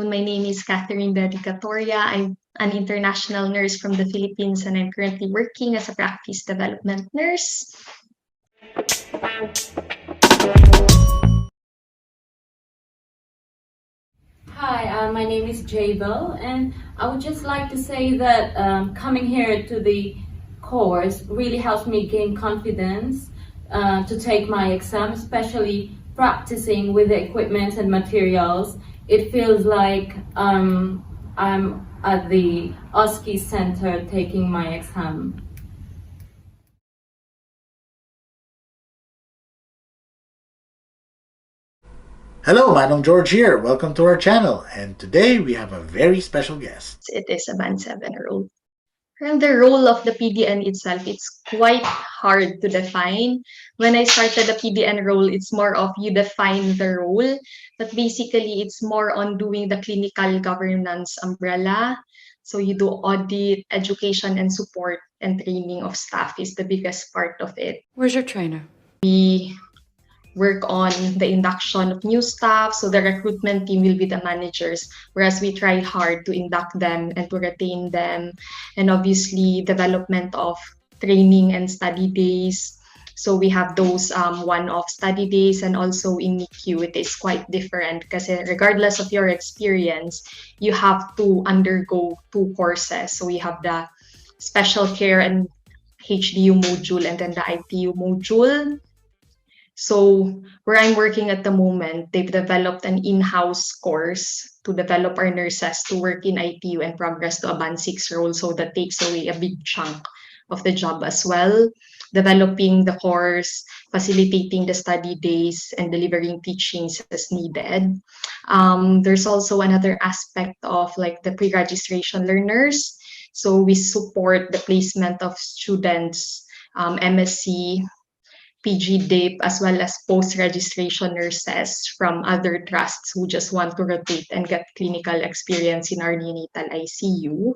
My name is Katherine. I'm an international nurse from the Philippines, and I'm currently working as a practice development nurse. Hi, my name is Jabel, and I would just like to say that coming here to the course really helps me gain confidence to take my exam, especially practicing with the equipment and materials. It feels like I'm at the OSCE Center taking my exam. Hello, Manong George here. Welcome to our channel. And today we have a very special guest. It is a Band 7 role. And the role of the PDN itself, it's quite hard to define. When I started the PDN role, it's more of you define the role, but basically it's more on doing the clinical governance umbrella. So you do audit, education, and support and training of staff is the biggest part of it. Where's your trainer? We work on the induction of new staff. So the recruitment team will be the managers, whereas we try hard to induct them and to retain them. And obviously development of training and study days. So we have those one-off study days, and also in NICU, it is quite different because regardless of your experience, you have to undergo 2 courses. So we have the special care and HDU module and then the ITU module. So where I'm working at the moment, they've developed an in-house course to develop our nurses to work in ITU and progress to a Band 6 role. So that takes away a big chunk of the job as well. Developing the course, facilitating the study days, and delivering teachings as needed. There's also another aspect of like the pre-registration learners. So we support the placement of students, MSc, PG DIP, as well as post-registration nurses from other trusts who just want to rotate and get clinical experience in our neonatal ICU.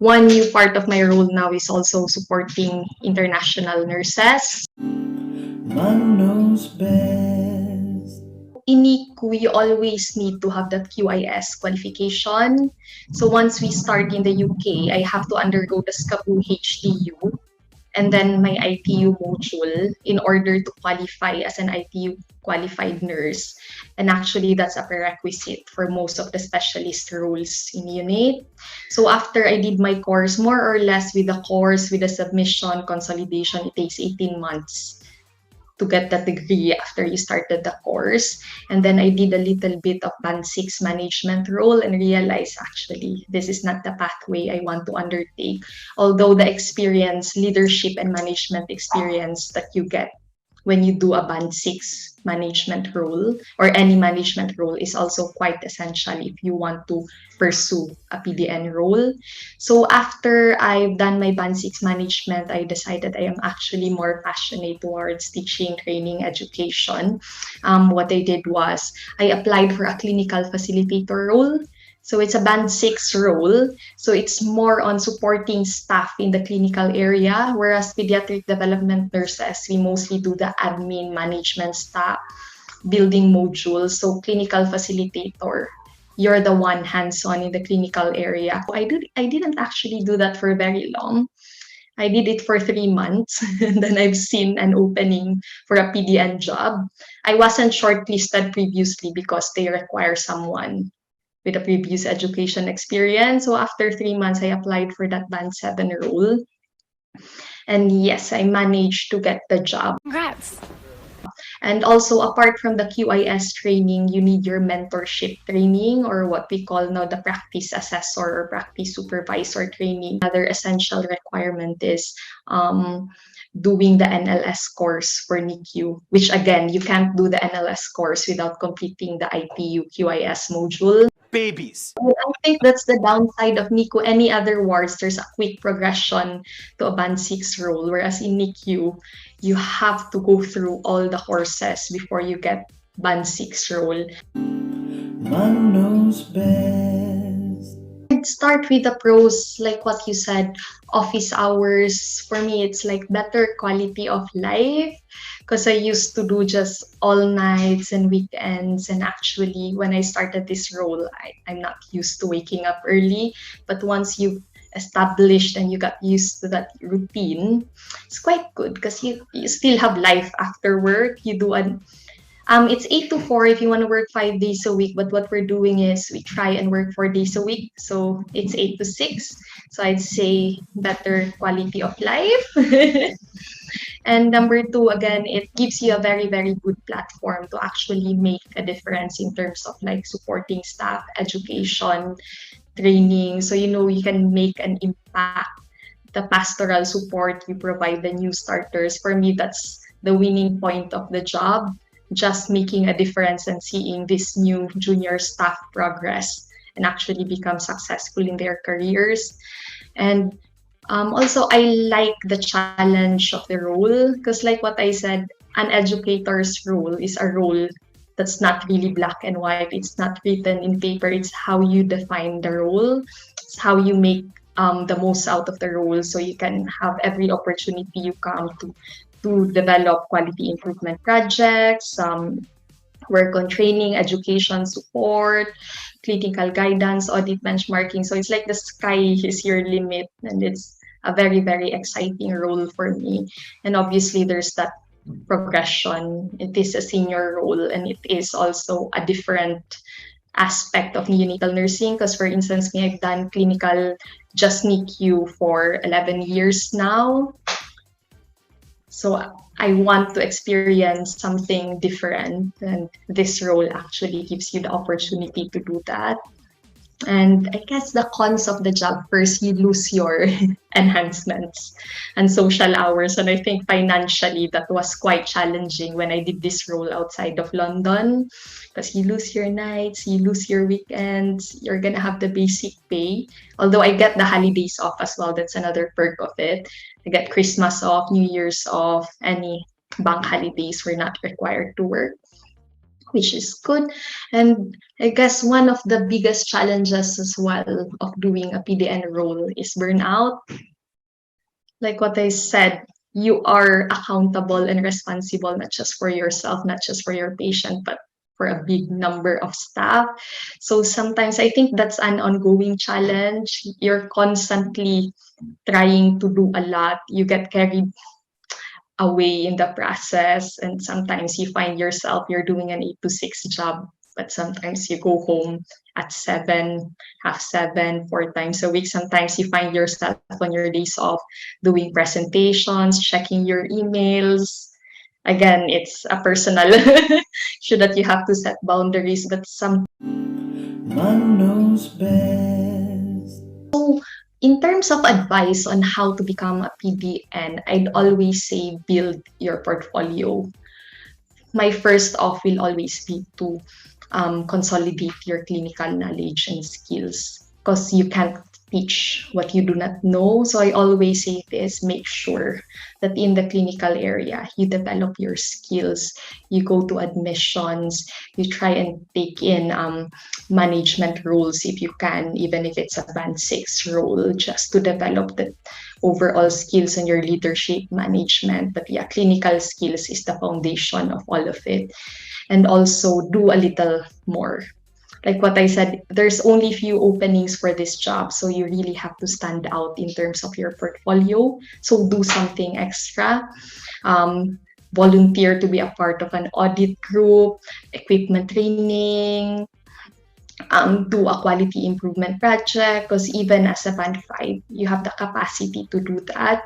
One new part of my role now is also supporting international nurses. Mom knows best. In NICU, you always need to have that QIS qualification. So once we start in the UK, I have to undergo the SCAPU HDU and then my ITU module in order to qualify as an ITU qualified nurse. And actually, that's a prerequisite for most of the specialist roles in unit. So after I did my course, more or less with the course, with the submission, consolidation, it takes 18 months to get that degree after you started the course. And then I did a little bit of Band 6 management role and realized actually this is not the pathway I want to undertake. Although the experience, leadership and management experience that you get when you do a Band 6 management role or any management role is also quite essential if you want to pursue a PDN role. So after I've done my Band 6 management, I decided I am actually more passionate towards teaching, training, education. What I did was I applied for a clinical facilitator role. So it's a Band 6 role. So it's more on supporting staff in the clinical area, whereas pediatric development nurses, we mostly do the admin, management staff, building modules. So clinical facilitator, you're the one hands-on in the clinical area. I didn't actually do that for very long. I did it for 3 months, and then I've seen an opening for a PDN job. I wasn't shortlisted previously because they require someone with a previous education experience. So after 3 months, I applied for that Band 7 role. And yes, I managed to get the job. Congrats! And also, apart from the QIS training, you need your mentorship training, or what we call now the practice assessor or practice supervisor training. Another essential requirement is doing the NLS course for NICU, which again, you can't do the NLS course without completing the ITU QIS module. Babies. I think that's the downside of NICU. Any other wards, there's a quick progression to a Band 6 role, whereas in NICU, you have to go through all the courses before you get Band 6 role. Mom knows best. start with the pros, like what you said, office hours. For me, it's like better quality of life because I used to do just all nights and weekends. And actually, when I started this role, I'm not used to waking up early. But once you've established and you got used to that routine, it's quite good because you still have life after work. You do an it's 8 to 4 if you want to work 5 days a week, but what we're doing is we try and work 4 days a week. So it's 8 to 6. So I'd say better quality of life. And number two, again, it gives you a very, very good platform to actually make a difference in terms of like supporting staff, education, training. So, you can make an impact. The pastoral support you provide the new starters. For me, that's the winning point of the job. Just making a difference and seeing this new junior staff progress and actually become successful in their careers. And also, I like the challenge of the role because, like what I said, an educator's role is a role that's not really black and white. It's not written in paper. It's how you define the role. It's how you make the most out of the role so you can have every opportunity you come to develop quality improvement projects, work on training, education support, clinical guidance, audit benchmarking. So it's like the sky is your limit, and it's a very, very exciting role for me. And obviously, there's that progression. It is a senior role, and it is also a different aspect of neonatal nursing because, for instance, me, I've done clinical just NICU for 11 years now. So I want to experience something different, and this role actually gives you the opportunity to do that. And I guess the cons of the job, first, you lose your enhancements and social hours. And I think financially, that was quite challenging when I did this role outside of London because you lose your nights, you lose your weekends, you're going to have the basic pay. Although I get the holidays off as well, that's another perk of it. I get Christmas off, New Year's off, any bank holidays we're not required to work, which is good. And I guess one of the biggest challenges as well of doing a PDN role is burnout. Like what I said, you are accountable and responsible not just for yourself, not just for your patient, but for a big number of staff. So sometimes I think that's an ongoing challenge. You're constantly trying to do a lot. You get carried away in the process, and sometimes you find yourself you're doing an 8 to 6 job, but sometimes you go home at 7, half 7, 4 times a week. Sometimes you find yourself on your days off doing presentations, checking your emails. Again, it's a personal issue that you have to set boundaries, but Manong knows best. in terms of advice on how to become a PDN, I'd always say build your portfolio. My first off will always be to consolidate your clinical knowledge and skills because you can't teach what you do not know. So I always say this, make sure that in the clinical area, you develop your skills, you go to admissions, you try and take in management roles if you can, even if it's a band 6 role, just to develop the overall skills and your leadership management. But yeah, clinical skills is the foundation of all of it. And also do a little more. Like what I said, there's only few openings for this job, so you really have to stand out in terms of your portfolio. So do something extra. Volunteer to be a part of an audit group, equipment training, do a quality improvement project, because even as a band 5, you have the capacity to do that.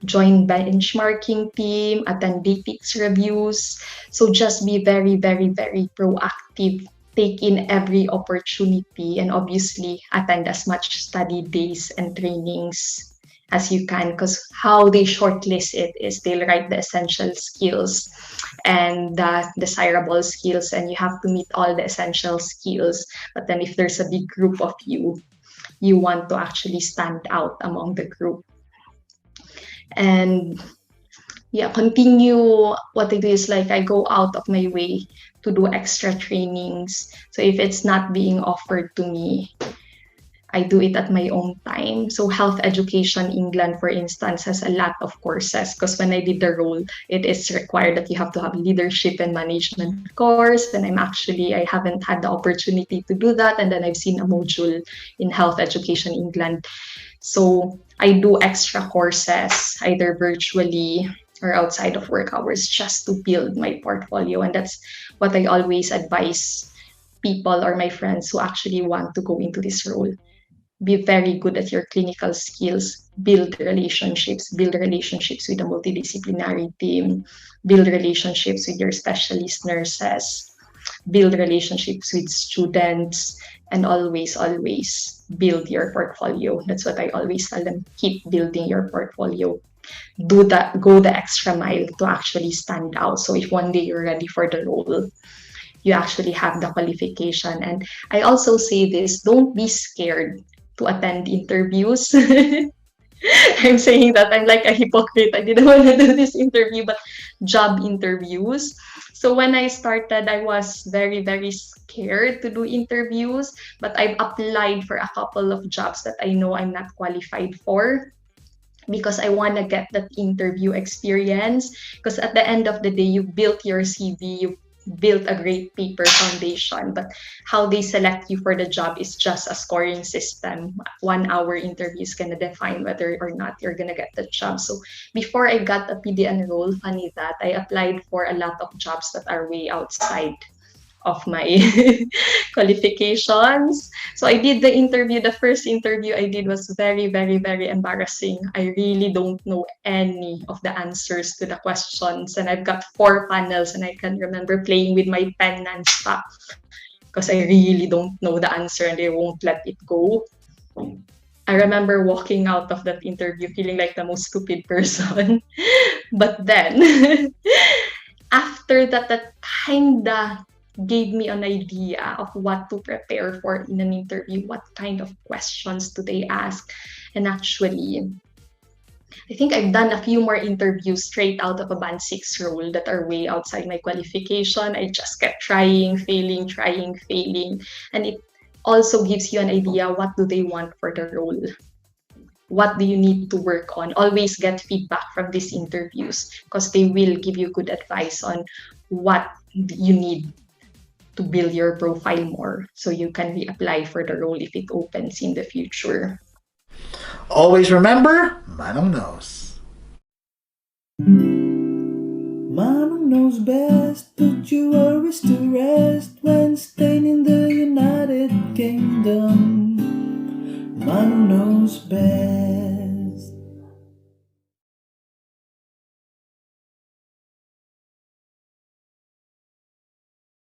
Join benchmarking team, attend DPICS reviews. So just be very, very, very proactive. Take in every opportunity and obviously attend as much study days and trainings as you can, because how they shortlist it is they'll write the essential skills and the desirable skills, and you have to meet all the essential skills. But then if there's a big group of you, you want to actually stand out among the group. And yeah, continue. What I do is like I go out of my way to do extra trainings. So if it's not being offered to me, I do it at my own time. So Health Education England, for instance, has a lot of courses because when I did the role, it is required that you have to have leadership and management course. And I haven't had the opportunity to do that. And then I've seen a module in Health Education England. So I do extra courses, either virtually or outside of work hours, just to build my portfolio. And that's what I always advise people or my friends who actually want to go into this role. Be very good at your clinical skills, build relationships with a multidisciplinary team, build relationships with your specialist nurses, build relationships with students, and always build your portfolio. That's what I always tell them. Keep building your portfolio. Do that, go the extra mile to actually stand out. So if one day you're ready for the role, you actually have the qualification. And I also say this, don't be scared to attend interviews. I'm saying that I'm like a hypocrite. I didn't want to do this interview, but job interviews. So when I started, I was very scared to do interviews, but I've applied for a couple of jobs that I know I'm not qualified for because I want to get that interview experience. Because at the end of the day, you built your CV, you built a great paper foundation, but how they select you for the job is just a scoring system. 1 hour interview is going to define whether or not you're going to get the job. So before I got a PDN role, funny that I applied for a lot of jobs that are way outside of my qualifications. So I did the interview. The first interview I did was very embarrassing. I really don't know any of the answers to the questions. And I've got 4 panels and I can remember playing with my pen nonstop because I really don't know the answer and they won't let it go. I remember walking out of that interview feeling like the most stupid person. But then after that, that kinda gave me an idea of what to prepare for in an interview, what kind of questions do they ask. And actually, I think I've done a few more interviews straight out of a band 6 role that are way outside my qualification. I just kept trying, failing. And it also gives you an idea, what do they want for the role? What do you need to work on? Always get feedback from these interviews because they will give you good advice on what you need to build your profile more so you can reapply for the role if it opens in the future. Always remember, Manong knows. Manong knows best, put your worries to rest.